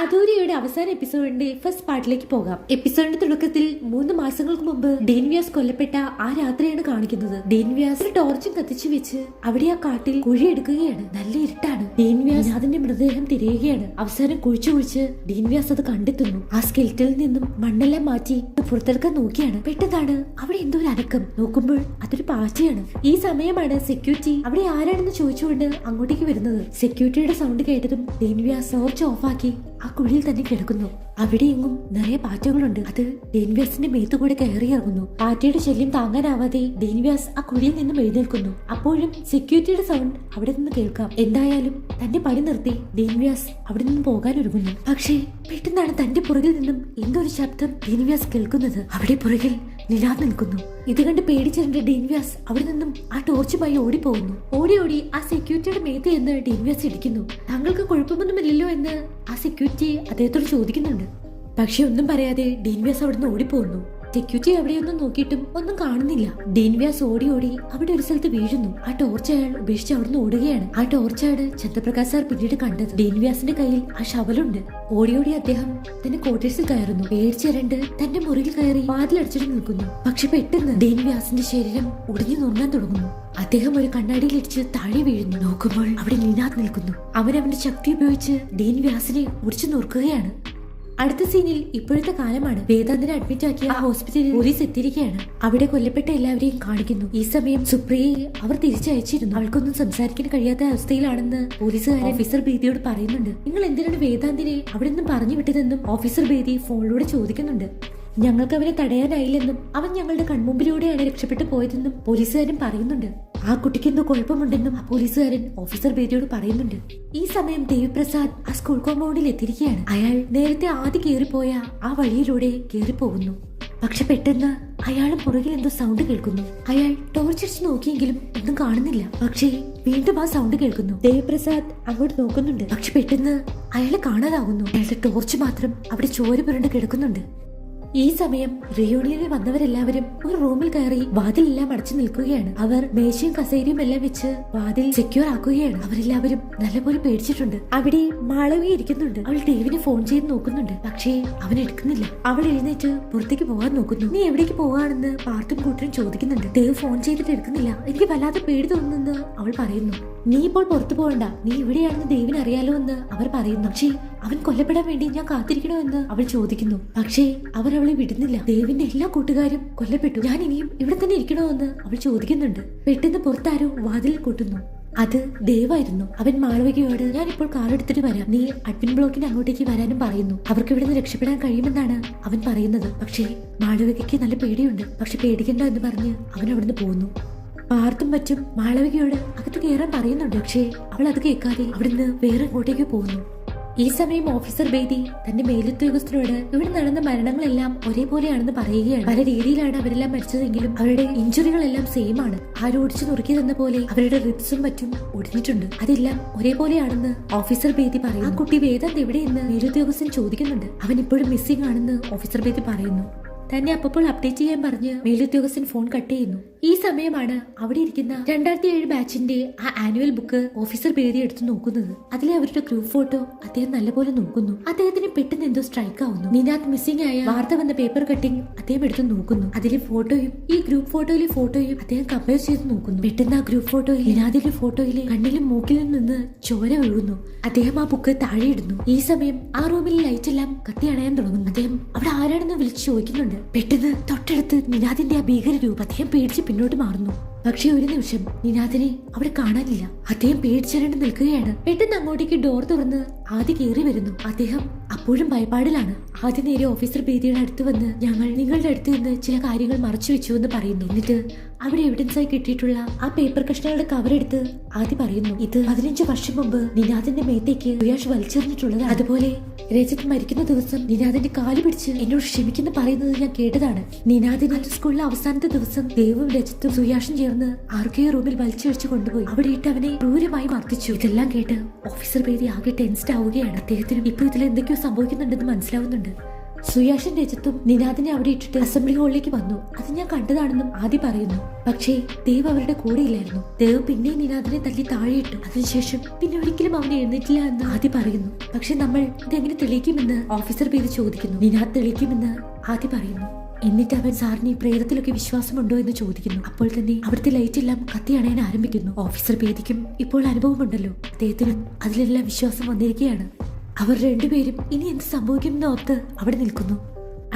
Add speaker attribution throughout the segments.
Speaker 1: അധൂരിയുടെ അവസാന എപ്പിസോഡിന്റെ ഫസ്റ്റ് പാർട്ടിലേക്ക് പോകാം. എപ്പിസോഡിന്റെ തുടക്കത്തിൽ 3 മാസങ്ങൾക്ക് മുമ്പ് ഡീൻ വ്യാസ് കൊല്ലപ്പെട്ട ആ രാത്രിയാണ് കാണിക്കുന്നത്. ഡീൻ വ്യാസ് ടോർച്ചും കത്തിച്ചു വെച്ച് അവിടെ ആ കാട്ടിൽ കുഴിയെടുക്കുകയാണ്. നല്ല ഇരുട്ടാണ്. ഡീൻ വ്യാസ് അതിന്റെ മൃതദേഹം തിരയുകയാണ്. അവസാനം കുഴിച്ച് ഡീൻ വ്യാസ് അത് കണ്ടെത്തുന്നു. ആ സ്കെൽറ്റലിൽ നിന്നും മണ്ണെല്ലാം മാറ്റി പുറത്തെടുക്കാൻ നോക്കിയാണ്. പെട്ടെന്നാണ് അവിടെ എന്തോ ഒരു അനക്കം. നോക്കുമ്പോൾ അതൊരു പാറ്റയാണ്. ഈ സമയമാണ് സെക്യൂരിറ്റി അവിടെ ആരാണെന്ന് ചോദിച്ചുകൊണ്ട് അങ്ങോട്ടേക്ക് വരുന്നത്. സെക്യൂരിറ്റിയുടെ സൗണ്ട് കേട്ടതും ഡീൻ വ്യാസ് ടോർച്ച് ഓഫാക്കി ആ കുഴിയിൽ തന്നെ കിടക്കുന്നു. അവിടെ എങ്ങും നിറയെ പാറ്റകളുണ്ട്. അത് ഡീൻ വ്യാസിന്റെ മേത്തുകൂടെ കയറി ഇറങ്ങുന്നു. പാറ്റയുടെ ശല്യം താങ്ങാനാവാതെ ഡീൻ വ്യാസ് ആ കുഴിയിൽ നിന്നും എഴുന്നേൽക്കുന്നു. അപ്പോഴും സെക്യൂരിറ്റിയുടെ സൗണ്ട് അവിടെ നിന്ന് കേൾക്കാം. എന്തായാലും തന്റെ പണി നിർത്തി ഡീൻ വ്യാസ് അവിടെ നിന്നും പോകാൻ ഒരുങ്ങുന്നു. പക്ഷേ പെട്ടെന്നാണ് തന്റെ പുറകിൽ നിന്നും എന്തൊരു ശബ്ദം ഡീൻ വ്യാസ് കേൾക്കുന്നത്. അവിടെ പുറകിൽ നിലാവ് നിൽക്കുന്നു. ഇത് കണ്ട് പേടിച്ചിരുന്ന ഡീൻ വ്യാസ് അവിടെ നിന്നും ആ ടോർച്ചുമായി ഓടിപ്പോകുന്നു. ഓടി ആ സെക്യൂരിറ്റിയുടെ മേത്ത് എന്ന് ഡീൻ വ്യാസ് ഇടിക്കുന്നു. താങ്കൾക്ക് കുഴപ്പമൊന്നുമില്ലല്ലോ എന്ന് ആ സെക്യൂരിറ്റി അദ്ദേഹത്തോട് ചോദിക്കുന്നുണ്ട്. പക്ഷെ ഒന്നും പറയാതെ ഡീൻ വ്യാസ് അവിടെ നിന്ന് ഓടിപ്പോകുന്നു. സെക്യൂരിറ്റി എവിടെയൊന്നും നോക്കിയിട്ടും ഒന്നും കാണുന്നില്ല. ഡീൻ വ്യാസ് ഓടി അവിടെ ഒരു സ്ഥലത്ത് വീഴുന്നു. ആ ടോർച്ച് അയാൾ ഉപേക്ഷിച്ച് അവിടുന്ന് ഓടുകയാണ്. ആ ടോർച്ചാണ് ചന്ദ്രപ്രകാശ് സാർ പിന്നീട് കണ്ടത്. ഡീൻ വ്യാസിന്റെ കയ്യിൽ ആ ഷവലുണ്ട്. ഓടി അദ്ദേഹം തന്റെ ക്വാർട്ടേഴ്സിൽ കയറുന്നു. പേടിച്ചിരണ്ട് തന്റെ മുറിയിൽ കയറി വാതിലടച്ചിട്ട് നിൽക്കുന്നു. പക്ഷെ പെട്ടെന്ന് ഡീൻ വ്യാസിന്റെ ശരീരം ഒടിഞ്ഞു നുറുങ്ങാൻ തുടങ്ങുന്നു. അദ്ദേഹം ഒരു കണ്ണാടിയിലിടിച്ച് താഴെ വീഴുന്നു. നോക്കുമ്പോൾ അവിടെ നിനാഥ് നിൽക്കുന്നു. അവൻ അവന്റെ ശക്തി ഉപയോഗിച്ച് ഡീൻ വ്യാസിനെ ഒടിച്ചു നുറുക്കുകയാണ്. അടുത്ത സീനിൽ ഇപ്പോഴത്തെ കാലമാണ്. വേദാന്തിനെ അഡ്മിറ്റ് ആക്കിയ ആ ഹോസ്പിറ്റലിൽ പോലീസ് എത്തിയിരിക്കുകയാണ്. അവിടെ കൊല്ലപ്പെട്ട എല്ലാവരെയും കാണിക്കുന്നു. ഈ സമയം സുപ്രിയയെ അവർ തിരിച്ചയച്ചിരുന്നു. അവൾക്കൊന്നും സംസാരിക്കാൻ കഴിയാത്ത അവസ്ഥയിലാണെന്ന് പോലീസുകാരൻ ഓഫീസർ ബേദിയോട് പറയുന്നുണ്ട്. നിങ്ങൾ എന്തിനാണ് വേദാന്തിനെ അവിടെ നിന്നും പറഞ്ഞു വിട്ടതെന്നും ഓഫീസർ ബേദി ഫോണിലൂടെ ചോദിക്കുന്നുണ്ട്. ഞങ്ങൾക്ക് അവനെ തടയാനായില്ലെന്നും അവൻ ഞങ്ങളുടെ കൺമുമ്പിലൂടെയാണ് രക്ഷപ്പെട്ടു പോയതെന്നും പോലീസുകാരൻ പറയുന്നുണ്ട്. ആ കുട്ടിക്ക് എന്തോ കുഴപ്പമുണ്ടെന്നും ആ പോലീസുകാരൻ ഓഫീസർ ബേദിയോട് പറയുന്നുണ്ട്. ഈ സമയം ദേവിപ്രസാദ് ആ സ്കൂൾ കോമ്പൗണ്ടിൽ എത്തിയിരിക്കുകയാണ്. അയാൾ നേരത്തെ ആദ്യം കേറിപ്പോയ ആ വഴിയിലൂടെ കേറിപ്പോകുന്നു. പക്ഷെ പെട്ടെന്ന് അയാളും പുറകിൽ എന്തോ സൗണ്ട് കേൾക്കുന്നു. അയാൾ ടോർച്ചടിച്ച് നോക്കിയെങ്കിലും ഒന്നും കാണുന്നില്ല. പക്ഷേ വീണ്ടും ആ സൗണ്ട് കേൾക്കുന്നു. ദേവിപ്രസാദ് അങ്ങോട്ട് നോക്കുന്നുണ്ട്. പക്ഷെ പെട്ടെന്ന് അയാളെ കാണാതാകുന്നു. അയാളുടെ ടോർച്ച് മാത്രം അവിടെ ചോര പുരണ്ട് കിടക്കുന്നുണ്ട്. ഈ സമയം റിയൂണിയനിൽ വന്നവരെല്ലാവരും ഒരു റൂമിൽ കയറി വാതിലെല്ലാം അടച്ചു നിൽക്കുകയാണ്. അവർ മേശയും കസേരയും എല്ലാം വെച്ച് വാതിൽ സെക്യൂർ ആക്കുകയാണ്. അവരെല്ലാവരും നല്ലപോലെ പേടിച്ചിട്ടുണ്ട്. അവിടെ മാളവി ഇരിക്കുന്നുണ്ട്. അവൾ ദേവിനെ ഫോൺ ചെയ്ത് നോക്കുന്നുണ്ട്. പക്ഷേ അവൻ എടുക്കുന്നില്ല. അവൾ എഴുന്നേറ്റ് പുറത്തേക്ക് പോകാൻ നോക്കുന്നു. നീ എവിടേക്ക് പോവാണെന്ന് പാർട്ടും കൂട്ടരും ചോദിക്കുന്നുണ്ട്. ദേവ് ഫോൺ ചെയ്തിട്ട് എടുക്കുന്നില്ല. എനിക്ക് വല്ലാതെ പേടി തോന്നുന്നെന്ന് അവൾ പറയുന്നു. നീ ഇപ്പോൾ പുറത്തു പോകണ്ട, നീ ഇവിടെയാണെന്ന് ദേവിന് അറിയാലോ എന്ന് അവർ പറയുന്നു. പക്ഷേ അവൻ കൊല്ലപ്പെടാൻ വേണ്ടി ഞാൻ കാത്തിരിക്കണോ എന്ന് അവൾ ചോദിക്കുന്നു. പക്ഷേ അവർ അവളെ വിടുന്നില്ല. ദേവിന്റെ എല്ലാ കൂട്ടുകാരും കൊല്ലപ്പെട്ടു. ഞാൻ ഇനിയും ഇവിടെ തന്നെ ഇരിക്കണോ എന്ന് അവൾ ചോദിക്കുന്നുണ്ട്. പെട്ടെന്ന് പുറത്താരോ വാതിൽ കൂട്ടുന്നു. അത് ദേവായിരുന്നു. അവൻ മാളവികയോട് ഞാൻ ഇപ്പോൾ കാർ എടുത്തിട്ട് വരാം, നീ അഡ്മിൻ ബ്ലോക്കിന് അങ്ങോട്ടേക്ക് വരാനും പറയുന്നു. അവർക്ക് ഇവിടെ നിന്ന് രക്ഷപ്പെടാൻ കഴിയുമെന്നാണ് അവൻ പറയുന്നത്. പക്ഷേ മാളവികയ്ക്ക് നല്ല പേടിയുണ്ട്. പക്ഷെ പേടിക്കണ്ട എന്ന് പറഞ്ഞ് അവൻ അവിടുന്ന് പോകുന്നു. പാർത്തും മറ്റും മാളവികയോട് അകത്ത് കയറാൻ പറയുന്നുണ്ട്. പക്ഷേ അവൾ അത് കേൾക്കാതെ അവിടുന്ന് വേറെ അങ്ങോട്ടേക്ക് പോകുന്നു. ഈ സമയം ഓഫീസർ ബേദി തന്റെ മേലുദ്യോഗസ്ഥരോട് ഇവിടെ നടന്ന മരണങ്ങളെല്ലാം ഒരേപോലെയാണെന്ന് പറയുകയാണ്. പല രീതിയിലാണ് അവരെല്ലാം മരിച്ചതെങ്കിലും അവരുടെ ഇഞ്ചുറികളെല്ലാം സെയിം ആണ്. ആരോടിച്ചു നുറുക്കിയതെന്ന പോലെ അവരുടെ റിബ്സും മറ്റും ഒടിഞ്ഞിട്ടുണ്ട്. അതെല്ലാം ഒരേപോലെയാണെന്ന് ഓഫീസർ ബേദി പറയും. ആ കുട്ടി വേദാന്ത് എവിടെയെന്ന് മേലുദ്യോഗസ്ഥൻ ചോദിക്കുന്നുണ്ട്. അവൻ ഇപ്പോഴും മിസ്സിംഗ് ആണെന്ന് ഓഫീസർ ബേദി പറയുന്നു. തന്നെ അപ്പോൾ അപ്ഡേറ്റ് ചെയ്യാൻ പറഞ്ഞ് മേലുദ്യോഗസ്ഥൻ ഫോൺ കട്ട് ചെയ്യുന്നു. ഈ സമയമാണ് അവിടെ ഇരിക്കുന്ന 2007 ബാച്ചിന്റെ ആ ആനുവൽ ബുക്ക് ഓഫീസർ ബേദി എടുത്ത് നോക്കുന്നത്. അതിലെ അവരുടെ ഗ്രൂപ്പ് ഫോട്ടോ അദ്ദേഹം നല്ലപോലെ നോക്കുന്നു. അദ്ദേഹത്തിന് പെട്ടെന്ന് എന്തോ സ്ട്രൈക്ക് ആവുന്നു. നിനാഥ് മിസ്സിംഗ് ആയ വാർത്ത വന്ന പേപ്പർ കട്ടിംഗ് അദ്ദേഹം എടുത്ത് നോക്കുന്നു. അതിലെ ഫോട്ടോയും ഈ ഗ്രൂപ്പ് ഫോട്ടോയിലെ ഫോട്ടോയും അദ്ദേഹം കമ്പയർ ചെയ്ത് നോക്കുന്നു. പെട്ടെന്ന് ആ ഗ്രൂപ്പ് ഫോട്ടോയിൽ നിനാഥിന്റെ ഫോട്ടോയിലെ കണ്ണിലും മൂക്കിലും നിന്ന് ചോര ഒഴുകുന്നു. അദ്ദേഹം ആ ബുക്ക് താഴെ ഇടുന്നു. ഈ സമയം ആ റൂമിലെ ലൈറ്റ് എല്ലാം കത്തി അണയാൻ തുടങ്ങുന്നു. അദ്ദേഹം അവിടെ ആരാണെന്ന് വിളിച്ചു ചോദിക്കുന്നുണ്ട്. പെട്ടെന്ന് തൊട്ടടുത്ത് നിനാഥിന്റെ ആ ഭീകര രൂപം. അദ്ദേഹം പേടിച്ച് പിന്നോട്ട് മാറുന്നു. പക്ഷെ ഒരു നിമിഷം നിനാഥിനെ അവിടെ കാണാനില്ല. അദ്ദേഹം പേടിച്ചരണ്ട് നിൽക്കുകയാണ്. പെട്ടെന്ന് അങ്ങോട്ടേക്ക് ഡോർ തുറന്ന് ആദ്യ കയറി വരുന്നു. അദ്ദേഹം അപ്പോഴും ഭയപ്പാടിലാണ്. ആദ്യം നേരെ ഓഫീസർ ബേദിയുടെ അടുത്ത് വന്ന് ഞങ്ങൾ നിങ്ങളുടെ അടുത്ത് നിന്ന് ചില കാര്യങ്ങൾ മറച്ചു വെച്ചു എന്ന് പറയുന്നു. എന്നിട്ട് അവിടെ എവിഡൻസ് ആയി കിട്ടിയിട്ടുള്ള ആ പേപ്പർ കഷ്ണങ്ങളുടെ കവർ എടുത്ത് ആദ്യം പറയുന്നു. ഇത് 15 വർഷം മുമ്പ് നിനാഥിന്റെ മേത്തേക്ക് സുയാഷ് വലിച്ചെറിഞ്ഞിട്ടുള്ളത്. അതുപോലെ രജത് മരിക്കുന്ന ദിവസം നിനാഥിന്റെ കാല് പിടിച്ച് എന്നോട് ക്ഷമിക്കുന്നു പറയുന്നത് ഞാൻ കേട്ടതാണ്. നിനാഥിനെ സ്കൂളിലെ അവസാനത്തെ ദിവസം ദേവും രജത്തും സുയാഷും ചേർന്ന് ആർക്കെയോ റൂമിൽ വലിച്ചഴിച്ചു കൊണ്ടുപോയി. അവിടെ ഇട്ട് അവനെ ക്രൂരമായി മർദ്ദിച്ചു. ഇതെല്ലാം കേട്ട് ഓഫീസർ ബേദി ആകെ ടെൻസ്ഡ് ആവുകയാണ്. അദ്ദേഹത്തിനും ഇപ്പൊ ഇതിൽ എന്തൊക്കെയോ സംഭവിക്കുന്നുണ്ടെന്ന് മനസ്സിലാവുന്നുണ്ട്. സുയാഷൻ രജത്തും നിനാദിനെ അവിടെ ഇട്ടിട്ട് അസംബ്ലി ഹാളിലേക്ക് വന്നു. അത് ഞാൻ കണ്ടതാണെന്നും ആദി പറയുന്നു. പക്ഷേ ദേവ് അവരുടെ കൂടെ ഇല്ലായിരുന്നു. ദേവ് പിന്നെ നിനാദിനെ തല്ലി താഴെയിട്ടു. അതിനുശേഷം പിന്നെ ഒരിക്കലും അവനെ എഴുന്നേറ്റില്ല എന്ന് ആദി പറയുന്നു. പക്ഷെ നമ്മൾ ഇതെങ്ങനെ തെളിയിക്കുമെന്ന് ഓഫീസർ പേര് ചോദിക്കുന്നു. നിനാദ് തെളിയിക്കുമെന്ന് ആദി പറയുന്നു. എന്നിട്ട് അവൻ സാറിന് പ്രേതത്തിലൊക്കെ വിശ്വാസമുണ്ടോ എന്ന് ചോദിക്കുന്നു. അപ്പോൾ തന്നെ അവിടുത്തെ ലൈറ്റ് എല്ലാം കത്തി അണയാൻ ആരംഭിക്കുന്നു. ഓഫീസർ പേദിക്കും ഇപ്പോൾ അനുഭവമുണ്ടല്ലോ. അദ്ദേഹത്തിനും അതിലെല്ലാം വിശ്വാസം വന്നിരിക്കുകയാണ്. അവർ രണ്ടുപേരും ഇനി എന്ത് സംഭവിക്കുമെന്ന് ഓർത്ത് അവിടെ നിൽക്കുന്നു.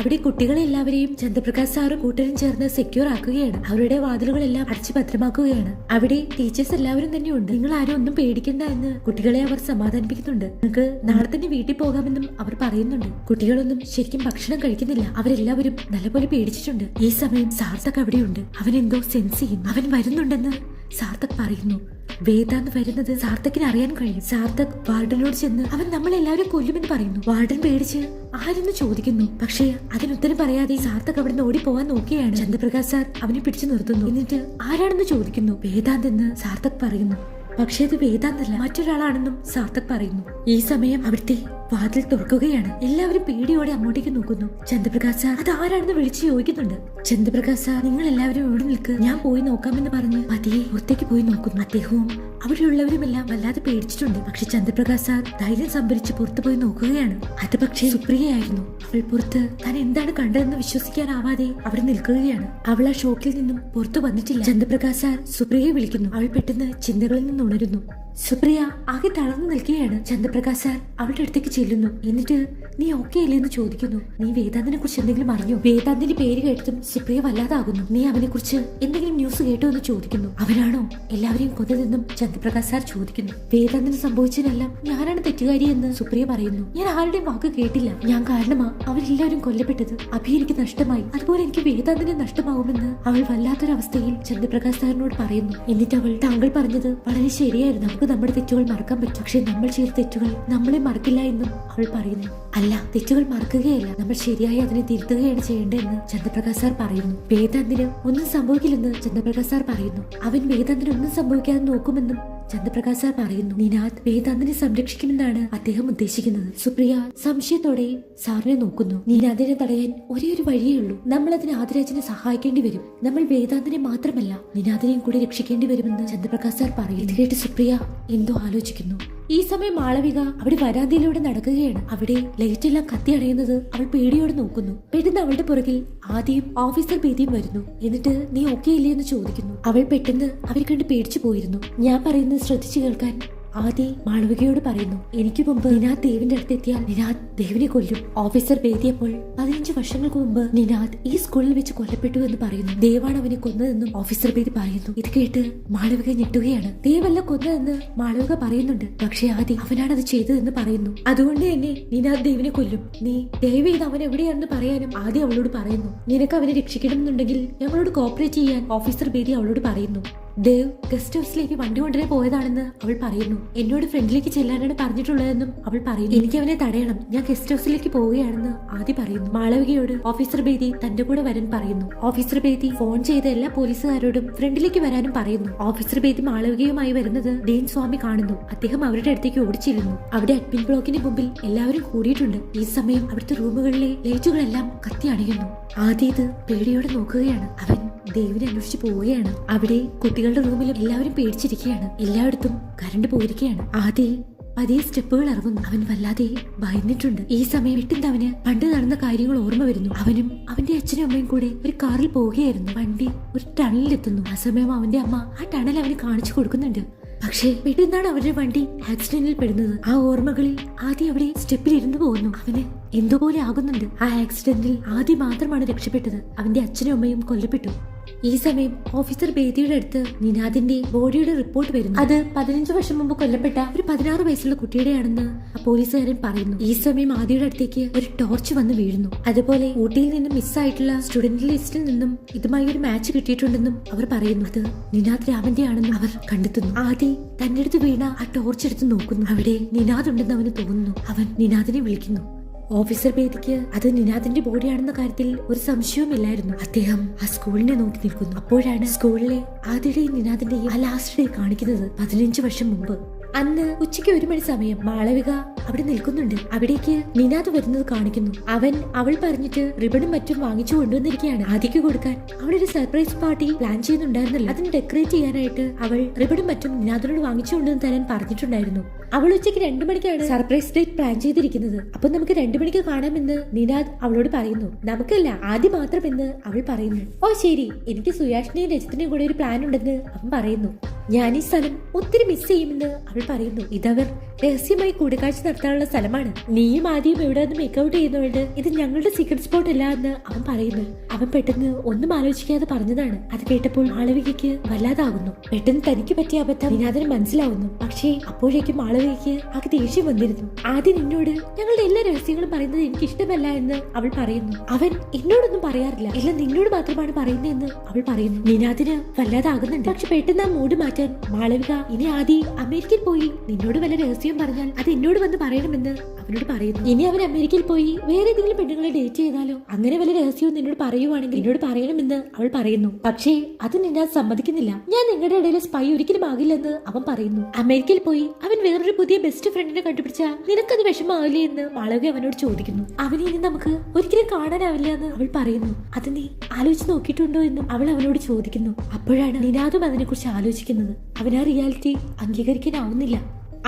Speaker 1: അവിടെ കുട്ടികളെ എല്ലാവരെയും ചന്ദ്രപ്രകാശ് സാറ് കൂട്ടരും ചേർന്ന് സെക്യൂർ ആക്കുകയാണ്. അവരുടെ വാതിലുകളെല്ലാം അടച്ചു ഭദ്രമാക്കുകയാണ്. അവിടെ ടീച്ചേഴ്സ് എല്ലാവരും തന്നെയുണ്ട്. നിങ്ങൾ ആരും ഒന്നും പേടിക്കണ്ട എന്ന് കുട്ടികളെ അവർ സമാധാനിപ്പിക്കുന്നുണ്ട്. നിങ്ങൾക്ക് നാളെ തന്നെ വീട്ടിൽ പോകാമെന്നും അവർ പറയുന്നുണ്ട്. കുട്ടികളൊന്നും ശരിക്കും ഭക്ഷണം കഴിക്കുന്നില്ല. അവരെല്ലാവരും നല്ലപോലെ പേടിച്ചിട്ടുണ്ട്. ഈ സമയം സാർത്ഥക് അവിടെയുണ്ട്. അവൻ എന്തോ സെൻസ് ചെയ്യുന്നു. അവൻ വരുന്നുണ്ടെന്ന് സാർത്ഥക് പറയുന്നു. വേദാന്ത് വരുന്നത് സാർത്ഥക്കിന് അറിയാൻ കഴിയും. സാർത്ഥക് വാർഡനോട് ചെന്ന് അവൻ നമ്മളെല്ലാവരും കൊല്ലുമെന്ന് പറയുന്നു. വാർഡൻ പേടിച്ച് ആരെന്ന് ചോദിക്കുന്നു. പക്ഷേ അതിനുത്തരം പറയാതെ സാർത്ഥക് അവിടെ നിന്ന് ഓടിപ്പോവാൻ നോക്കിയാണ്. ചന്ദ്രപ്രകാശ് സാർ അവനെ പിടിച്ചു നിർത്തുന്നു. എന്നിട്ട് ആരാണെന്ന് ചോദിക്കുന്നു. വേദാന്ത് എന്ന് സാർത്ഥക് പറയുന്നു. പക്ഷേ അത് വേദാന്തല്ല, മറ്റൊരാളാണെന്നും സാർത്ഥക് പറയുന്നു. ഈ സമയം അവിടുത്തെ വാതിൽ തുറക്കുകയാണ്. എല്ലാവരും പേടിയോടെ അങ്ങോട്ടേക്ക് നോക്കുന്നു. ചന്ദ്രപ്രകാശ് സാർ അത് ആരാണെന്ന് വിളിച്ചു ചോദിക്കുന്നുണ്ട്. ചന്ദ്രപ്രകാശ് സാർ നിങ്ങൾ എല്ലാവരും ഇവിടെ നിൽക്ക്, ഞാൻ പോയി നോക്കാമെന്ന് പറഞ്ഞ് പതിയെ പുറത്തേക്ക് പോയി നോക്കുന്നു. അദ്ദേഹവും അവിടെയുള്ളവരുമെല്ലാം വല്ലാതെ പേടിച്ചിട്ടുണ്ട്. പക്ഷെ ചന്ദ്രപ്രകാശ് സാർ ധൈര്യം സംഭരിച്ച് പുറത്തു പോയി നോക്കുകയാണ്. അത് പക്ഷേ സുപ്രിയയായിരുന്നു. അവൾ പുറത്ത് താൻ എന്താണ് കണ്ടതെന്ന് വിശ്വസിക്കാനാവാതെ അവിടെ നിൽക്കുകയാണ്. അവൾ ആ ഷോക്കിൽ നിന്നും പുറത്തു വന്നിട്ടില്ല. ചന്ദ്രപ്രകാശ് സാർ സുപ്രിയയെ വിളിക്കുന്നു. അവൾ പെട്ടെന്ന് ചിന്തകളിൽ നിന്ന് ഉണരുന്നു. സുപ്രിയ ആകെ തളർന്നു നിൽക്കുകയാണ്. ചന്ദ്രപ്രകാശ് സാർ അവളുടെ അടുത്തേക്ക് ചെല്ലുന്നു. എന്നിട്ട് നീ ഓക്കെ അല്ലേ എന്ന് ചോദിക്കുന്നു. നീ വേദാന്തിനെ കുറിച്ച് എന്തെങ്കിലും അറിഞ്ഞോ? വേദാന്തിന്റെ പേര് കേട്ടതും സുപ്രിയ വല്ലാതാകുന്നു. നീ അവനെ കുറിച്ച് എന്തെങ്കിലും ന്യൂസ് കേട്ടോ എന്ന് ചോദിക്കുന്നു. അവനാണോ എല്ലാവരെയും കൊന്നതെന്നും ചന്ദ്രപ്രകാശ് സാർ ചോദിക്കുന്നു. വേദാന്തിന് സംഭവിച്ചതിനെല്ലാം ഞാനാണ് തെറ്റുകാരി എന്ന് സുപ്രിയ പറയുന്നു. ഞാൻ ആരുടെയും വാക്ക് കേട്ടില്ല. ഞാൻ കാരണമാ അവരെല്ലാവരും കൊല്ലപ്പെട്ടത്. അഭി എനിക്ക് നഷ്ടമായി, അതുപോലെ എനിക്ക് വേദാന്തിനെ നഷ്ടമാവുമെന്ന് അവൾ വല്ലാത്തൊരവസ്ഥയിൽ ചന്ദ്രപ്രകാശ് സാറിനോട് പറയുന്നു. എന്നിട്ട് അവൾ താങ്കൾ പറഞ്ഞത് വളരെ ശരിയായിരുന്നു. നമുക്ക് നമ്മുടെ തെറ്റുകൾ മറക്കാൻ പറ്റും. പക്ഷെ നമ്മൾ ചെയ്ത തെറ്റുകൾ നമ്മളെ മറക്കില്ല എന്നും അവൾ പറയുന്നു. അല്ല, തെറ്റുകൾ മറക്കുകയല്ല, നമ്മൾ ശരിയായി അതിനെ തിരുത്തുകയാണ് ചെയ്യേണ്ടതെന്ന് ചന്ദ്രപ്രകാശ് സാർ പറയുന്നു. വേദാന്തിന് ഒന്നും സംഭവിക്കില്ലെന്ന് ചന്ദ്രപ്രകാശ് സാർ പറയുന്നു. അവൻ വേദാന്തിന് ഒന്നും സംഭവിക്കാതെ നോക്കുമെന്നും ചന്ദ്രപ്രകാശ് സാർ പറയുന്നു. നിനാദ് വേദാന്തിനെ സംരക്ഷിക്കുമെന്നാണ് അദ്ദേഹം ഉദ്ദേശിക്കുന്നത്. സുപ്രിയ സംശയത്തോടെ സാറിനെ നോക്കുന്നു. നിനാദിനെ തടയാൻ ഒരേ ഒരു വഴിയേ ഉള്ളൂ. നമ്മൾ അതിന് ആദിരാജിനെ സഹായിക്കേണ്ടി വരും. നമ്മൾ വേദാന്തിനെ മാത്രമല്ല നിനാദിനെയും കൂടി രക്ഷിക്കേണ്ടി വരുമെന്ന് ചന്ദ്രപ്രകാശ് സാർ പറയുന്നു. ഇത് കേട്ട് സുപ്രിയ എന്തോ ആലോചിക്കുന്നു. ഈ സമയം മാളവിക അവിടെ വരാന്തയിലൂടെ നടക്കുകയാണ്. അവിടെ ലൈറ്റ് എല്ലാം കത്തി അടയുന്നത് അവൾ പേടിയോടെ നോക്കുന്നു. പെട്ടെന്ന് അവളുടെ പുറകിൽ ആദ്യം ഓഫീസർ പേദിയും വരുന്നു. എന്നിട്ട് നീ ഓക്കെ ഇല്ലേ എന്ന് ചോദിക്കുന്നു. അവൾ പെട്ടെന്ന് അവരെ കണ്ട് പേടിച്ചു പോയിരുന്നു. ഞാൻ പറയുന്നത് ശ്രദ്ധിച്ചു കേൾക്കാൻ ആദി മാളവികയോട് പറയുന്നു. എനിക്ക് മുമ്പ് നിനാദ് ദേവിന്റെ അടുത്തെത്തിയാൽ നിനാദ് ദേവിനെ കൊല്ലും. ഓഫീസർ പേദിയപ്പോൾ 15 വർഷങ്ങൾക്ക് മുമ്പ് നിനാദ് ഈ സ്കൂളിൽ വെച്ച് കൊല്ലപ്പെട്ടു എന്ന് പറയുന്നു. ദേവാണ് അവനെ കൊന്നതെന്നും ഓഫീസർ പേദി പറയുന്നു. ഇത് കേട്ട് മാളവിക ഞെട്ടുകയാണ്. ദേവല്ല കൊന്നതെന്ന് മാളവിക പറയുന്നുണ്ട്. പക്ഷെ ആദി അവനാണ് അത് ചെയ്തതെന്ന് പറയുന്നു. അതുകൊണ്ട് തന്നെ നിനാദ് ദേവിനെ കൊല്ലും. നീ ദേവി ഇത് അവൻ എവിടെയാണെന്ന് പറയാനും ആദി അവളോട് പറയുന്നു. നിനക്ക് അവനെ രക്ഷിക്കണമെന്നുണ്ടെങ്കിൽ ഞങ്ങളോട് കോപ്പറേറ്റ് ചെയ്യാൻ ഓഫീസർ പേദി അവളോട് പറയുന്നു. ദേവ് ഗസ്റ്റ് ഹൗസിലേക്ക് വണ്ടി കൊണ്ടുവരെ പോയതാണെന്ന് അവൾ പറയുന്നു. എന്നോട് ഫ്രണ്ടിലേക്ക് ചെല്ലാനാണ് പറഞ്ഞിട്ടുള്ളതെന്നും അവൾ പറയുന്നു. എനിക്ക് അവനെ തടയണം, ഞാൻ ഗസ്റ്റ് ഹൗസിലേക്ക് പോവുകയാണെന്ന് ആദി പറയുന്നു. മാളവികയോട് ഓഫീസർ ബേദി തന്റെ കൂടെ വരാൻ പറയുന്നു. ഓഫീസർ ബേദി ഫോൺ ചെയ്ത എല്ലാ പോലീസുകാരോടും ഫ്രണ്ടിലേക്ക് വരാനും പറയുന്നു. ഓഫീസർ ബേദി മാളവികയുമായി വരുന്നത് ഡീൻ സ്വാമി കാണുന്നു. അദ്ദേഹം അവരുടെ അടുത്തേക്ക് ഓടിച്ചിരുന്നു. അവിടെ അഡ്മിൻ ബ്ലോക്കിന് മുമ്പിൽ എല്ലാവരും കൂടിയിട്ടുണ്ട്. ഈ സമയം അവിടുത്തെ റൂമുകളിലെ ലൈറ്റുകളെല്ലാം കത്തി അണയുന്നു. ആദ്യം ഇത് പേടിയോടെ നോക്കുകയാണ്. അവൻ ദേവിനെ അന്വേഷിച്ചു പോവുകയാണ്. അവിടെ കുട്ടികളുടെ റൂമിലും എല്ലാവരും പേടിച്ചിരിക്കുകയാണ്. എല്ലായിടത്തും കറണ്ട് പോയിരിക്കുകയാണ്. ആദ്യം പതിയെ സ്റ്റെപ്പുകൾ ഇറങ്ങുന്നു. അവൻ വല്ലാതെ ഭയന്നിട്ടുണ്ട്. ഈ സമയം പെട്ടെന്ന് അവന് പണ്ട് നടന്ന കാര്യങ്ങൾ ഓർമ്മ വരുന്നു. അവനും അവന്റെ അച്ഛനും അമ്മയും കൂടെ ഒരു കാറിൽ പോവുകയായിരുന്നു. വണ്ടി ഒരു ടണലിലെത്തുന്നു. ആ സമയം അവന്റെ അമ്മ ആ ടണൽ അവന് കാണിച്ചു കൊടുക്കുന്നുണ്ട്. പക്ഷേ പെട്ടെന്നാണ് അവരുടെ വണ്ടി ആക്സിഡന്റിൽ പെടുന്നത്. ആ ഓർമ്മകളിൽ ആദ്യം അവിടെ സ്റ്റെപ്പിൽ ഇരുന്നു പോകുന്നു. അവന് എന്തുപോലെ ആകുന്നുണ്ട്. ആ ആക്സിഡന്റിൽ ആദ്യം മാത്രമാണ് രക്ഷപ്പെട്ടത്. അവന്റെ അച്ഛനും അമ്മയും കൊല്ലപ്പെട്ടു. ഈ സമയം ഓഫീസർ ബേദിയുടെ അടുത്ത് നിനാദിന്റെ ബോഡിയുടെ റിപ്പോർട്ട് വരുന്നു. അത് 15 വർഷം മുമ്പ് കൊല്ലപ്പെട്ട ഒരു 16 വയസ്സുള്ള കുട്ടിയുടെയാണെന്ന് ആ പോലീസുകാരൻ പറയുന്നു. ഈ സമയം ആദിയുടെ അടുത്തേക്ക് ഒരു ടോർച്ച് വന്ന് വീഴുന്നു. അതുപോലെ ഊട്ടിയിൽ നിന്നും മിസ്സായിട്ടുള്ള സ്റ്റുഡന്റ് ലിസ്റ്റിൽ നിന്നും ഇതുമായി ഒരു മാച്ച് കിട്ടിയിട്ടുണ്ടെന്നും അവർ പറയുന്നു. അത് നിനാദ് രാമന്റെ ആണെന്നും അവർ കണ്ടെത്തുന്നു. ആദി തന്റെ അടുത്ത് വീണ ആ ടോർച്ച് എടുത്ത് നോക്കുന്നു. അവിടെ നിനാദ് ഉണ്ടെന്ന് അവന് തോന്നുന്നു. അവൻ നിനാദിനെ വിളിക്കുന്നു. ഓഫീസർ ബേദിക്ക് അത് നിനാദിന്റെ ബോഡിയാണെന്ന കാര്യത്തിൽ ഒരു സംശയവുമില്ലായിരുന്നു. അദ്ദേഹം ആ സ്കൂളിനെ നോക്കി നിൽക്കുന്നു. അപ്പോഴാണ് സ്കൂളിലെ ആദ്യയുടെയും നിനാദിന്റെയും ആ ലാസ്റ്റ് ഡേ കാണിക്കുന്നത് 15 വർഷം മുമ്പ്. അന്ന് ഉച്ചയ്ക്ക് 1 മണി സമയം മാളവിക അവിടെ നിൽക്കുന്നുണ്ട്. അവിടേക്ക് നിനാദ് വരുന്നത് കാണിക്കുന്നു. അവൾ പറഞ്ഞിട്ട് റിബണും മറ്റും വാങ്ങിച്ചു കൊണ്ടുവന്നിരിക്കുകയാണ് ആദിക്ക് കൊടുക്കാൻ. അവളൊരു സർപ്രൈസ് പാർട്ടി പ്ലാൻ ചെയ്യുന്നുണ്ടായിരുന്നില്ല. അതിന് ഡെക്കറേറ്റ് ചെയ്യാനായിട്ട് അവൾ റിബണും മറ്റും നിനാദിനോട് വാങ്ങിച്ചു കൊണ്ടുവന്ന് തരാൻ പറഞ്ഞിട്ടുണ്ടായിരുന്നു. അവൾ ഉച്ചയ്ക്ക് 2 മണിക്കാണ് സർപ്രൈസ് ഡേറ്റ് പ്ലാൻ ചെയ്തിരിക്കുന്നത്. അപ്പൊ നമുക്ക് 2 മണിക്ക് കാണാമെന്ന് നിനാദ് അവളോട് പറയുന്നു. നമുക്കല്ല, ആദ്യം മാത്രമെന്ന് അവൾ പറയുന്നു. ഓ ശരി, എനിക്ക് സുയാഷിനെയും രജത്തിനെയും കൂടെ ഒരു പ്ലാൻ ഉണ്ടെന്ന് അവൻ പറയുന്നു. ഞാൻ ഈ സ്ഥലം ഒത്തിരി മിസ് ചെയ്യുമെന്ന് അവൾ പറയുന്നു. ഇതവർ രഹസ്യമായി കൂടിക്കാഴ്ച നടത്താനുള്ള സ്ഥലമാണ്. നീയും ആദ്യം ഇവിടെ നിന്ന് മേക്കൗട്ട് ചെയ്യുന്നതുകൊണ്ട് ഇത് ഞങ്ങളുടെ സീക്രട്ട് സ്പോട്ട് അല്ല എന്ന് അവൻ പറയുന്നു. അവൻ പെട്ടെന്ന് ഒന്നും ആലോചിക്കാതെ പറഞ്ഞതാണ്. അത് കേട്ടപ്പോൾ മാളവികയ്ക്ക് വല്ലാതാകുന്നു. പെട്ടെന്ന് തനിക്ക് പറ്റിയ അബദ്ധം നിനാദിന് മനസ്സിലാവുന്നു. പക്ഷേ അപ്പോഴേക്കും മാളവികയ്ക്ക് ആകെ ദേഷ്യം വന്നിരുന്നു. ആദ്യം നിന്നോട് ഞങ്ങളുടെ എല്ലാ രഹസ്യങ്ങളും പറയുന്നത് എനിക്ക് ഇഷ്ടമല്ല എന്ന് അവൾ പറയുന്നു. അവൻ എന്നോടൊന്നും പറയാറില്ല, എല്ലാം നിന്നോട് മാത്രമാണ് പറയുന്നതെന്ന് അവൾ പറയുന്നു. നിനാദിന് വല്ലാതാകുന്നുണ്ട്. പക്ഷെ പെട്ടെന്ന് ആ മൂഡ് മാറ്റാൻ മാളവിക ഇനി ആദ്യം അമേരിക്കയിൽ പോയി നിന്നോട് വല്ല രഹസ്യം പറഞ്ഞാൽ അത് എന്നോട് വന്ന് പറയണമെന്ന് അവനോട് പറയുന്നു. ഇനി അവൻ അമേരിക്കയിൽ പോയി വേറെ ഏതെങ്കിലും പെണ്ണുങ്ങളെ ഡേറ്റ് ചെയ്താലോ, അങ്ങനെ വല്ല രഹസ്യവും നിന്നോട് പറയുവാണെങ്കിൽ എന്നോട് പറയണമെന്ന് അവൾ പറയുന്നു. പക്ഷേ അത് നിന്നാ സമ്മതിക്കുന്നില്ല. ഞാൻ നിങ്ങളുടെ ഇടയിലെ സ്പൈ ഒരിക്കലും ആകില്ലെന്ന് അവൻ പറയുന്നു. അമേരിക്കയിൽ പോയി അവൻ വേറൊരു പുതിയ ബെസ്റ്റ് ഫ്രണ്ടിനെ കണ്ടുപിടിച്ചാൽ നിനക്കത് വിഷമാവില്ലേ എന്ന് മാളവിക അവനോട് ചോദിക്കുന്നു. അവനെ ഇനി നമുക്ക് ഒരിക്കലും കാണാനാവില്ല എന്ന് അവൾ പറയുന്നു. അത് നീ ആലോചിച്ച് നോക്കിയിട്ടുണ്ടോ എന്നും അവൾ അവനോട് ചോദിക്കുന്നു. അപ്പോഴാണ് നിനാദും അതിനെ കുറിച്ച് ആലോചിക്കുന്നത്. അവനാ റിയാലിറ്റി അംഗീകരിക്കാനാവുന്നില്ല.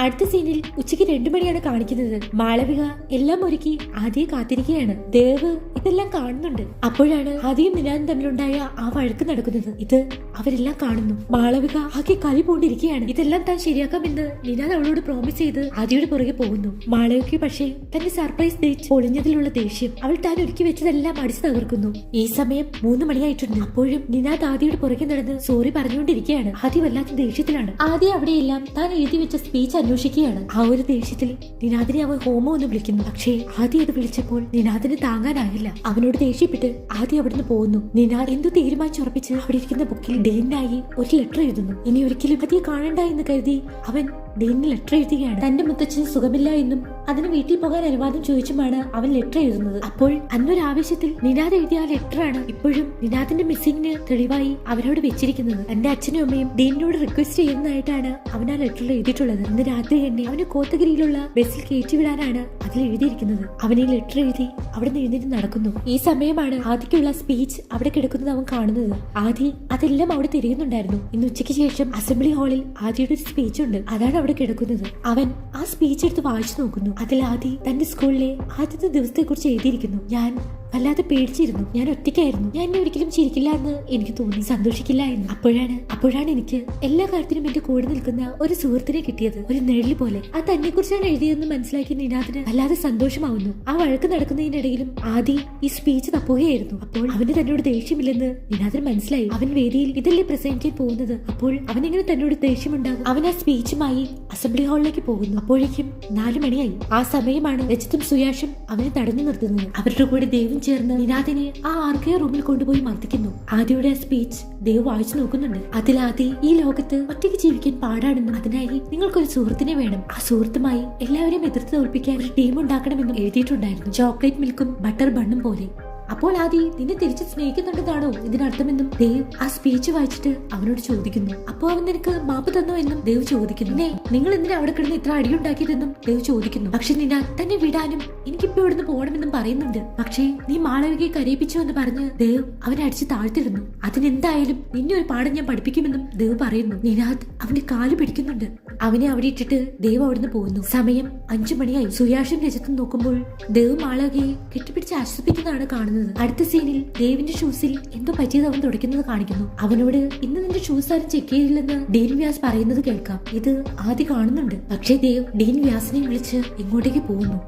Speaker 1: അടുത്ത സീനിൽ ഉച്ചയ്ക്ക് 2 മണിയാണ് കാണിക്കുന്നത്. മാളവിക എല്ലാം ഒരുക്കി ആദിയെ കാത്തിരിക്കുകയാണ്. ദേവ് ഇതെല്ലാം കാണുന്നുണ്ട്. അപ്പോഴാണ് ആദിയും നിനാദും തമ്മിലുണ്ടായ ആ വഴക്ക് നടക്കുന്നത്. ഇത് അവരെല്ലാം കാണുന്നു. മാളവിക ആകെ കലി പൂണ്ടിരിക്കുകയാണ്. ഇതെല്ലാം താൻ ശരിയാക്കാമെന്ന് നിനാദ് അവളോട് പ്രോമിസ് ചെയ്ത് ആദിയുടെ പുറകെ പോകുന്നു. മാളവിക പക്ഷേ തന്റെ സർപ്രൈസ് ഡേറ്റ് പൊളിഞ്ഞതിലുള്ള ദേഷ്യം അവൾ താൻ ഒരുക്കി വെച്ചതെല്ലാം അടിച്ചു തകർക്കുന്നു. ഈ സമയം 3 മണിയായിട്ടുണ്ട്. അപ്പോഴും നിനാദ് ആദിയുടെ പുറകെ നടന്ന് സോറി പറഞ്ഞുകൊണ്ടിരിക്കുകയാണ്. ആദി വല്ലാത്ത ദേഷ്യത്തിലാണ്. ആദ്യം അവിടെയെല്ലാം താൻ എഴുതി വെച്ച സ്പീച്ച് അന്വേഷിക്കുകയാണ്. ആ ഒരു ദേഷ്യത്തിൽ നിനാദിനെ അവൻ ഹോമോ എന്ന് വിളിക്കുന്നു. പക്ഷേ ആദ്യം അത് വിളിച്ചപ്പോൾ നിനാദിന് താങ്ങാനായില്ല. അവനോട് ദേഷ്യപ്പെട്ട് ആദ്യം അവിടുന്ന് പോകുന്നു. നിനാദ് എന്തു തീരുമാനിച്ചുറപ്പിച്ച് അവിടെ ഇരിക്കുന്ന ബുക്കിൽ ഡെയിനായി ഒരു ലെറ്റർ എഴുതുന്നു. ഇനി ഒരിക്കലും ആദ്യം കാണണ്ട എന്ന് കരുതി അവൻ ഡെയിന് ലെറ്റർ എഴുതുകയാണ്. തന്റെ മുത്തച്ഛന് സുഖമില്ല എന്നും അതിന് വീട്ടിൽ പോകാൻ അനുവാദം ചോദിച്ചുമാണ് അവൻ ലെറ്റർ എഴുതുന്നത്. അപ്പോൾ അന്നൊരു ആവേശത്തിൽ നിനാദ് എഴുതിയ ആ ലെറ്ററാണ് ഇപ്പോഴും നിനാദിന്റെ മിസ്സിംഗിന് തെളിവായി അവരോട് വെച്ചിരിക്കുന്നത്. തന്റെ അച്ഛനും അമ്മയും ഡീനിനോട് റിക്വസ്റ്റ് ചെയ്യുന്നതായിട്ടാണ് അവൻ ആ ലെറ്ററിൽ എഴുതിയിട്ടുള്ളത്. ഇന്ന് രാത്രി തന്നെ അവന് കോത്തഗിരിയിലുള്ള ബസ്സിൽ കയറ്റിവിടാനാണ് അതിൽ എഴുതിയിരിക്കുന്നത്. അവൻ ഈ ലെറ്റർ എഴുതി അവിടെ നിന്ന് എഴുന്നേറ്റ് നടക്കുന്നു. ഈ സമയമാണ് ആദിക്കുള്ള സ്പീച്ച് അവിടെ കിടക്കുന്നത് അവൻ കാണുന്നത്. ആദി അതെല്ലാം അവിടെ തിരയുന്നുണ്ടായിരുന്നു. ഇന്ന് ഉച്ചയ്ക്ക് ശേഷം അസംബ്ലി ഹാളിൽ ആദിയുടെ ഒരു സ്പീച്ച് ഉണ്ട്. അതാണ് അവിടെ കിടക്കുന്നത്. അവൻ ആ സ്പീച്ച് എടുത്ത് വായിച്ചു നോക്കുന്നു. അതിൽ ആദി തന്റെ സ്കൂളിലെ ആദ്യത്തെ ദിവസത്തെ കുറിച്ച് എഴുതിയിരിക്കുന്നു. ഞാൻ വല്ലാതെ പേടിച്ചിരുന്നു. ഞാൻ ഒറ്റയ്ക്കായിരുന്നു. ഞാൻ എന്നെ ഒരിക്കലും ചിരിക്കില്ല എന്ന് എനിക്ക് തോന്നി, സന്തോഷിക്കില്ല എന്ന്. അപ്പോഴാണ് എനിക്ക് എല്ലാ കാര്യത്തിനും എന്റെ കൂടെ നിൽക്കുന്ന ഒരു സുഹൃത്തിനെ കിട്ടിയത്, ഒരു നിഴല് പോലെ. അത് തന്നെ കുറിച്ചാണ് എഴുതിയതെന്ന് മനസ്സിലാക്കി നിനാദിന് വല്ലാതെ സന്തോഷമാവുന്നു. ആ വഴക്ക് നടക്കുന്നതിനിടയിലും ആദി ഈ സ്പീച്ച് തപ്പുകയായിരുന്നു. അപ്പോൾ അവന് തന്നോട് ദേഷ്യമില്ലെന്ന് നിനാദിന് മനസ്സിലായി. അവൻ വേദിയിൽ ഇതല്ലേ പ്രസന്റ് ചെയ്യാൻ പോകുന്നത്. അപ്പോൾ അവനിങ്ങനെ തന്നോട് ദേഷ്യമുണ്ടാകും. അവൻ ആ സ്പീച്ചുമായി അസംബ്ലി ഹാളിലേക്ക് പോകുന്നു. അപ്പോഴേക്കും 4 മണിയായി. ആ സമയമാണ് രജിത്തും സുയാഷും അവനെ തടഞ്ഞു നിർത്തുന്നത്. അവരുടെ കൂടെ ദേവും ചേർന്ന് നിനാദിനെ ആ ആർക്കേ റൂമിൽ കൊണ്ടുപോയി മർദ്ദിക്കുന്നു. ആദിയുടെ സ്പീച്ച് ദേവ് വായിച്ചു നോക്കുന്നുണ്ട്. അതിൽ ആദി ഈ ലോകത്ത് ഒറ്റയ്ക്ക് ജീവിക്കാൻ പാടാണെന്നും അതിനായി നിങ്ങൾക്കൊരു സുഹൃത്തിനെ വേണം, ആ സുഹൃത്തുമായി എല്ലാവരെയും എതിർത്ത് തോൽപ്പിക്കാൻ ഒരു ടീം ഉണ്ടാക്കണമെന്നും എഴുതിയിട്ടുണ്ടായിരുന്നു. ചോക്ലേറ്റ് മിൽക്കും ബട്ടർ ബണ്ണും പോലെ. അപ്പോൾ ആദി നിന്നെ തിരിച്ച് സ്നേഹിക്കുന്നുണ്ടെന്നാണോ ഇതിനർത്ഥമെന്നും ദേവ് ആ സ്പീച്ച് വായിച്ചിട്ട് അവനോട് ചോദിക്കുന്നു. അപ്പോ അവൻ നിനക്ക് മാപ്പ് തന്നോ എന്നും ദേവ് ചോദിക്കുന്നു. നിങ്ങൾ എന്തിനാ അവിടെ കിടന്ന് ഇത്ര അടിയുണ്ടാക്കിയതെന്നും ദേവ് ചോദിക്കുന്നു. പക്ഷെ നിന്നാ തന്നെ വിടാനും എനിക്കിപ്പോ ഇവിടുന്ന് പോകണമെന്നും പറയുന്നുണ്ട്. പക്ഷേ നീ മാളവികയെ കരയിപ്പിച്ചു എന്ന് പറഞ്ഞ് ദേവ് അവനെ അടിച്ച് താഴ്ത്തിടുന്നു. അതിനെന്തായാലും നിന്നെ ഒരു പാഠം ഞാൻ പഠിപ്പിക്കുമെന്നും ദേവ് പറയുന്നു. നിനാദ് അവന്റെ കാല് പിടിക്കുന്നുണ്ട്. അവനെ അവിടെ ഇട്ടിട്ട് ദേവ് അവിടുന്ന് പോകുന്നു. സമയം 5 മണിയായി. സുയാഷും രജത്തും നോക്കുമ്പോൾ ദേവ് മാളവികയെ കെട്ടിപ്പിടിച്ച് ആശ്വസിപ്പിക്കുന്നതാണ് കാണുന്നത്. അടുത്ത സീനിൽ ദേവിന്റെ ഷൂസിൽ എന്തോ പറ്റിയത് അവൻ തുടയ്ക്കുന്നത് കാണിക്കുന്നു. അവനോട് ഇന്ന് നിന്റെ ഷൂസ് ആരും ചെക്ക് ചെയ്തില്ലെന്ന് ഡീൻ വ്യാസ് പറയുന്നത് കേൾക്കാം. ഇത് ആദി കാണുന്നുണ്ട്. പക്ഷേ ദേവ് ഡീൻ വ്യാസിനെ വിളിച്ച് ഇങ്ങോട്ടേക്ക് പോകുന്നു.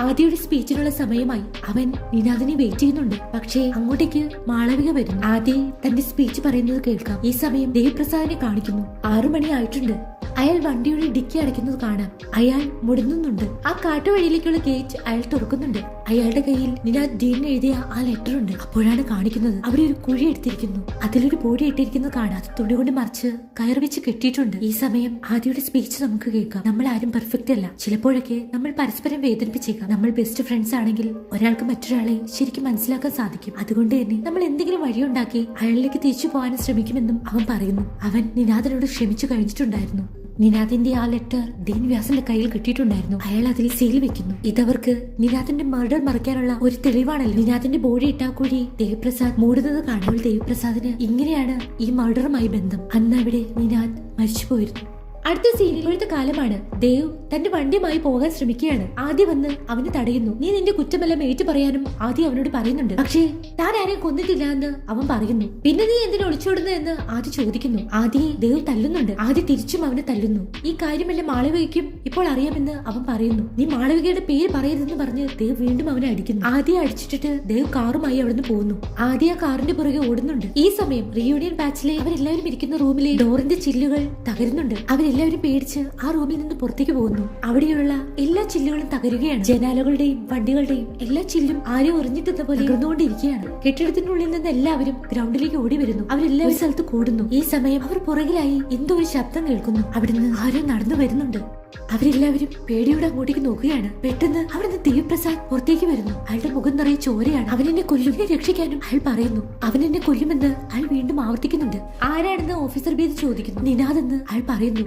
Speaker 1: ആദിയുടെ സ്പീച്ചിനുള്ള സമയമായി. അവൻ നിനാദിനെ വെയിറ്റ് ചെയ്യുന്നുണ്ട്. പക്ഷേ അങ്ങോട്ടേക്ക് മാളവിക വരുന്നു. ആദി തന്റെ സ്പീച്ച് പറയുന്നത് കേൾക്കാം. ഈ സമയം ദേവപ്രസാദിനെ കാണിക്കുന്നു. 6 മണി ആയിട്ടുണ്ട്. അയാൾ വണ്ടിയുടെ ഡിക്കി അടയ്ക്കുന്നത് കാണാം. അയാൾ മുടങ്ങുന്നുണ്ട്. ആ കാട്ടുവഴിയിലേക്കുള്ള ഗേറ്റ് അയാൾ തുറക്കുന്നുണ്ട്. അയാളുടെ കയ്യിൽ നിനാദ് ഡീൻ എഴുതിയ ആ ലെറ്റർ ഉണ്ട്. അപ്പോഴാണ് കാണിക്കുന്നത് അവിടെ ഒരു കുഴി എടുത്തിരിക്കുന്നു. അതിലൊരു ബോഡി ഇട്ടിരിക്കുന്നത് കാണാം. തുണി കൊണ്ട് മറിച്ച് കയർ വെച്ച് കെട്ടിയിട്ടുണ്ട്. ഈ സമയം ആദിയുടെ സ്പീച്ച് നമുക്ക് കേൾക്കാം. നമ്മൾ ആരും പെർഫെക്റ്റ് അല്ല. ചിലപ്പോഴൊക്കെ നമ്മൾ പരസ്പരം വേദനിപ്പിച്ചേക്കാം. നമ്മൾ ബെസ്റ്റ് ഫ്രണ്ട്സ് ആണെങ്കിൽ ഒരാൾക്ക് മറ്റൊരാളെ ശരിക്കും മനസ്സിലാക്കാൻ സാധിക്കും. അതുകൊണ്ട് തന്നെ നമ്മൾ എന്തെങ്കിലും വഴിയുണ്ടാക്കി അയാളിലേക്ക് തിരിച്ചു പോകാൻ ശ്രമിക്കുമെന്നും അവൻ പറയുന്നു. അവൻ നിനാദിനോട് ക്ഷമിച്ചു കഴിഞ്ഞിട്ടുണ്ടായിരുന്നു. നിനാദിന്റെ ആ ലെറ്റർ ഡീൻ വ്യാസിന്റെ കയ്യിൽ കിട്ടിയിട്ടുണ്ടായിരുന്നു. അയാൾ അതിൽ സീൽ വെക്കുന്നു. ഇതവർക്ക് നിനാദിന്റെ മർഡർ മറയ്ക്കാനുള്ള ഒരു തെളിവാണല്ലോ. നിനാദിന്റെ ബോഡി ഇട്ടാ കുഴി ദേവിപ്രസാദ് മൂടുന്നത് കാണുമ്പോൾ ദേവിപ്രസാദിന് ഇങ്ങനെയാണ് ഈ മർഡറുമായി ബന്ധം. അന്ന് അവിടെ നിനാദ് മരിച്ചുപോയിരുന്നു. അടുത്ത സീനിൽ ഇപ്പോഴത്തെ കാലമാണ്. ദേവ് തന്റെ വണ്ടിയുമായി പോകാൻ ശ്രമിക്കുകയാണ്. ആദ്യം വന്ന് അവന് തടയുന്നു. നീ നിന്റെ കുറ്റമെല്ലാം ഏറ്റു പറയാനും ആദ്യം അവനോട് പറയുന്നുണ്ട്. പക്ഷേ താൻ ആരെയും കൊന്നിട്ടില്ല എന്ന് അവൻ പറയുന്നു. പിന്നെ നീ എന്തിനു ഒളിച്ചോടുന്നു എന്ന് ആദ്യം ചോദിക്കുന്നു. ആദ്യം ദേവ് തല്ലുന്നുണ്ട്. ആദ്യം തിരിച്ചും അവനെ തല്ലുന്നു. ഈ കാര്യമെല്ലാം മാളവികയ്ക്കും ഇപ്പോൾ അറിയാമെന്ന് അവൻ പറയുന്നു. നീ മാളവികയുടെ പേര് പറയരുതെന്ന് പറഞ്ഞ് ദേവ് വീണ്ടും അവനെ അടിക്കുന്നു. ആദ്യം അടിച്ചിട്ടിട്ട് ദേവ് കാറുമായി അവിടുന്ന് പോകുന്നു. ആദ്യം ആ കാറിന്റെ പുറകെ ഓടുന്നുണ്ട്. ഈ സമയം റീയൂണിയൻ ബാച്ചിലെ അവരെല്ലാവരും ഇരിക്കുന്ന റൂമിലെ ഡോറിന്റെ ചില്ലുകൾ തകരുന്നുണ്ട്. എല്ലാവരും പേടിച്ച് ആ റൂമിൽ നിന്ന് പുറത്തേക്ക് പോകുന്നു. അവിടെയുള്ള എല്ലാ ചില്ലുകളും തകരുകയാണ്. ജനാലകളുടെയും വണ്ടികളുടെയും എല്ലാ ചില്ലും ആരും എറിഞ്ഞിട്ടെന്ന പോലെ ഇറന്നുകൊണ്ടിരിക്കുകയാണ്. കെട്ടിടത്തിനുള്ളിൽ നിന്ന് എല്ലാവരും ഗ്രൗണ്ടിലേക്ക് ഓടി വരുന്നു. അവരെല്ലാവരും സ്ഥലത്ത് കൂടുന്നു. ഈ സമയം അവർ പുറകിലായി എന്തോ ഒരു ശബ്ദം കേൾക്കുന്നു. അവിടുന്ന് ആരോ നടന്നു വരുന്നുണ്ട്. അവരെല്ലാവരും പേടിയോടെ അങ്ങോട്ടേക്ക് നോക്കുകയാണ്. പെട്ടെന്ന് അവിടുന്ന് ദേവിപ്രസാദ് പുറത്തേക്ക് വരുന്നു. അയാളുടെ മുഖം നിറയെ ചോരയാണ്. അവനെന്നെ കൊല്ലും. രക്ഷിക്കാനും അയാൾ പറയുന്നു. അവനെന്നെ കൊല്ലുമെന്ന് അയാൾ വീണ്ടും ആവർത്തിക്കുന്നുണ്ട്. ആരാണെന്ന് ഓഫീസർ ബേദി ചോദിക്കുന്നു. നിനാദെന്ന് അയാൾ പറയുന്നു.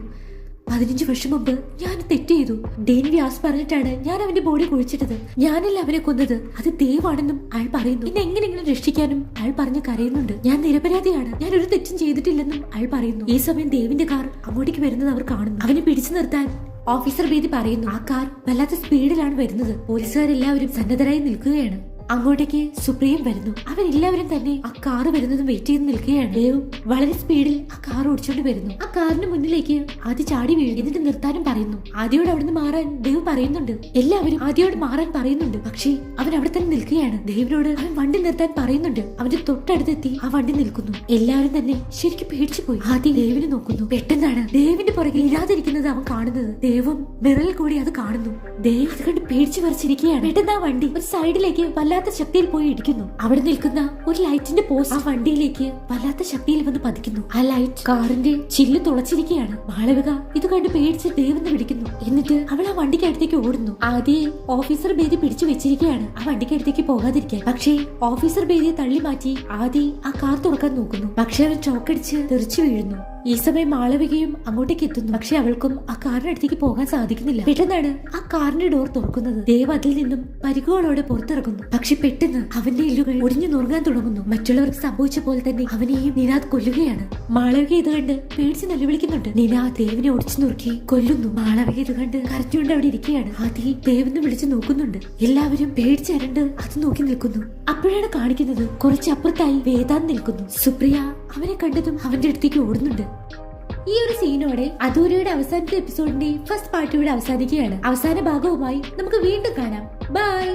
Speaker 1: 15 വർഷം മുമ്പ് ഞാൻ തെറ്റ് ചെയ്തു. ഡീൻ വ്യാസ് പറഞ്ഞിട്ടാണ് ഞാൻ അവന്റെ ബോഡി കുഴിച്ചിട്ടത്. ഞാനല്ല അവനെ കൊന്നത്, അത് ദേവാണെന്നും അയാൾ പറയുന്നു. എന്നെ എങ്ങനെയെങ്കിലും രക്ഷിക്കാനും അയാൾ പറഞ്ഞ് കരയുന്നുണ്ട്. ഞാൻ നിരപരാധിയാണ്, ഞാൻ ഒരു തെറ്റും ചെയ്തിട്ടില്ലെന്നും അയാൾ പറയുന്നു. ഈ സമയം ദേവിന്റെ കാർ അങ്ങോട്ടേക്ക് വരുന്നത് അവർ കാണുന്നു. അവനെ പിടിച്ചു നിർത്താൻ ഓഫീസർ ബേദി പറയുന്നു. ആ കാർ വല്ലാത്ത സ്പീഡിലാണ് വരുന്നത്. പോലീസുകാരെല്ലാവരും സന്നദ്ധരായി നിൽക്കുകയാണ്. അങ്ങോട്ടേക്ക് സുപ്രിയം വരുന്നു. അവരെല്ലാവരും തന്നെ ആ കാറ് വരുന്നതും വെയിറ്റ് ചെയ്ത് നിൽക്കുകയാണ്. ദേവ് വളരെ സ്പീഡിൽ ആ കാർ ഓടിച്ചോണ്ട് വരുന്നു. ആ കാറിന് മുന്നിലേക്ക് ആദ്യ ചാടി വീഴും. എന്നിട്ട് നിർത്താനും പറയുന്നു. ആദ്യയോട് അവിടുന്ന് മാറാൻ ദേവ് പറയുന്നുണ്ട്. എല്ലാവരും ആദ്യയോട് മാറാൻ പറയുന്നുണ്ട്. പക്ഷേ അവൻ അവിടെ തന്നെ നിൽക്കുകയാണ്. ദേവിനോട് അവൻ വണ്ടി നിർത്താൻ പറയുന്നുണ്ട്. അവന്റെ തൊട്ടടുത്തെത്തി ആ വണ്ടി നിൽക്കുന്നു. എല്ലാവരും തന്നെ ശരിക്കും പേടിച്ചു പോയി. ആദ്യം ദേവിനെ നോക്കുന്നു. പെട്ടെന്നാണ് ദേവിന്റെ പുറകെ ഇല്ലാതിരിക്കുന്നത് അവൻ കാണുന്നത്. ദേവും മിററിൽ കൂടി അത് കാണുന്നു. ദേവ് അത് കണ്ട് പേടിച്ചു വരച്ചിരിക്കുകയാണ്. പെട്ടെന്ന് ആ വണ്ടി ഒരു സൈഡിലേക്ക് വല്ലാത്ത ശക്തിയിൽ പോയി ഇടിക്കുന്നു. അവിടെ നിൽക്കുന്ന ഒരു ലൈറ്റിന്റെ പോസ്റ്റ് ആ വണ്ടിയിലേക്ക് വല്ലാത്ത ശക്തിയിൽ വന്ന് പതിക്കുന്നു. ആ ലൈറ്റ് കാറിന്റെ ചില്ല് തുളച്ചിരിക്കുകയാണ്. മാളവിക ഇത് കണ്ട് പേടിച്ച് ദേവെന്ന് വിളിക്കുന്നു. എന്നിട്ട് അവൾ ആ വണ്ടിക്ക് അടുത്തേക്ക് ഓടുന്നു. ആദ്യം ഓഫീസർ ബേദി പിടിച്ചു വെച്ചിരിക്കുകയാണ് ആ വണ്ടിക്ക് അടുത്തേക്ക് പോകാതിരിക്കാൻ. പക്ഷേ ഓഫീസർ ബേദിയെ തള്ളി മാറ്റി ആദ്യം ആ കാർ തുറക്കാൻ നോക്കുന്നു. പക്ഷെ അവൻ ചോക്കടിച്ച് തെറിച്ചു വീഴുന്നു. ഈ സമയം മാളവികയും അങ്ങോട്ടേക്ക് എത്തുന്നു. പക്ഷെ അവൾക്കും ആ കാറിന്റെ അടുത്തേക്ക് പോകാൻ സാധിക്കുന്നില്ല. പെട്ടെന്നാണ് ആ കാറിന്റെ ഡോർ തുറക്കുന്നത്. ദേവ് അതിൽ നിന്നും പരിക്കുകളോടെ പുറത്തിറങ്ങുന്നു. പക്ഷെ പെട്ടെന്ന് അവന്റെ എല്ലുകൾ ഒടിഞ്ഞു നുറുങ്ങാൻ തുടങ്ങുന്നു. മറ്റുള്ളവർക്ക് സംഭവിച്ച പോലെ തന്നെ അവനെയും നിനാദ് കൊല്ലുകയാണ്. മാളവിക ഇത് കണ്ട് പേടിച്ച് നിലവിളിക്കുന്നുണ്ട്. നിനാദ് ദേവിനെ ഒടിച്ചു നുറുക്കി കൊല്ലുന്നു. മാളവിക ഇത് കണ്ട് കരഞ്ഞുകൊണ്ട് അവിടെ ഇരിക്കുകയാണ്. ആദ്യം ദേവെന്ന് വിളിച്ചു നോക്കുന്നുണ്ട്. എല്ലാവരും പേടിച്ചരണ്ട് അത് നോക്കി നിൽക്കുന്നു. അപ്പോഴാണ് കാണിക്കുന്നത് കുറച്ച് അപ്പുറത്തായി വേദാന്ത് നിൽക്കുന്നു. സുപ്രിയ അവനെ കണ്ടതും അവന്റെ അടുത്തേക്ക് ഓടുന്നുണ്ട്. ഈ ഒരു സീനോടെ അധൂരയുടെ അവസാനത്തെ എപ്പിസോഡിന്റെ ഫസ്റ്റ് പാർട്ട് ഇവിടെ അവസാനിക്കുകയാണ്. അവസാന ഭാഗവുമായി നമുക്ക് വീണ്ടും കാണാം. ബൈ.